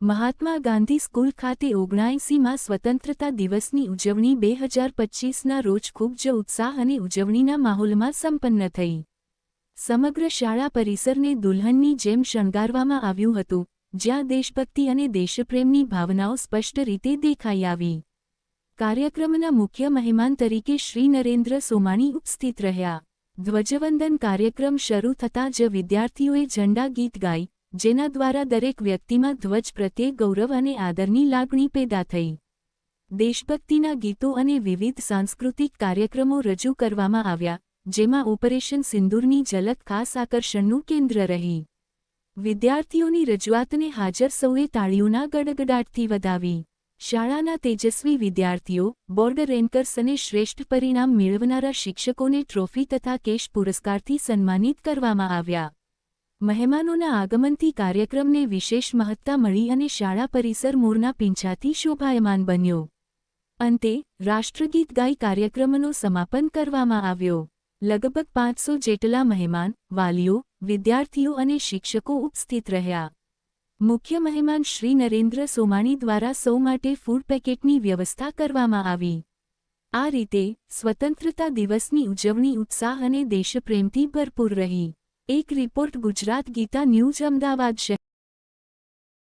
Mahatma Gandhi school ખાતે 79માં સ્વતંત્રતા દિવસની ઉજવણી 2025ના રોજ ખૂબ જ ઉત્સાહ અને ઉજવણીના માહોલમાં સંપન્ન થઈ. સમગ્ર શાળા પરિસરને દુલ્હનની જેમ શણગારવામાં આવ્યું હતું, જ્યાં દેશભક્તિ અને દેશપ્રેમની ભાવનાઓ સ્પષ્ટ રીતે દેખાઈ આવી. કાર્યક્રમના મુખ્ય મહેમાન તરીકે શ્રી નરેન્દ્ર સોમાણી ઉપસ્થિત રહ્યા. ધ્વજવંદન કાર્યક્રમ શરૂ થતાં જ વિદ્યાર્થીઓએ ઝંડા ગીત ગાઈ, જેના દ્વારા દરેક વ્યક્તિમાં ધ્વજ પ્રત્યે ગૌરવ અને આદરની લાગણી પેદા થઈ. દેશભક્તિના ગીતો અને વિવિધ સાંસ્કૃતિક કાર્યક્રમો રજૂ કરવામાં આવ્યા, જેમાં ઓપરેશન સિંદૂરની ઝલક ખાસ આકર્ષણનું કેન્દ્ર રહી. વિદ્યાર્થીઓની રજૂઆતને હાજર સૌએ તાળીઓના ગડગડાટથી વધાવી. શાળાના તેજસ્વી વિદ્યાર્થીઓ, બોર્ડ રેન્કર્સ અને શ્રેષ્ઠ પરિણામ મેળવનારા શિક્ષકોને ટ્રોફી તથા કેશ પુરસ્કારથી સન્માનિત કરવામાં આવ્યા. મહેમાનોના આગમનથી કાર્યક્રમને વિશેષ મહત્તા મળી અને શાળા પરિસર મોરના પીંછાથી શોભાયમાન બન્યો. અંતે રાષ્ટ્રગીત ગાઈ કાર્યક્રમનો સમાપન કરવામાં આવ્યો. લગભગ 500 જેટલા મહેમાન, વાલીઓ, વિદ્યાર્થીઓ અને શિક્ષકો ઉપસ્થિત રહ્યા. મુખ્ય મહેમાન શ્રી નરેન્દ્ર સોમાણી દ્વારા સૌ માટે ફૂડ પેકેટની વ્યવસ્થા કરવામાં આવી. આ રીતે સ્વતંત્રતા દિવસની ઉજવણી ઉત્સાહ અને દેશપ્રેમથી ભરપૂર રહી. એક રિપોર્ટ ગુજરાત ગીતા ન્યૂઝ અમદાવાદ શહેર.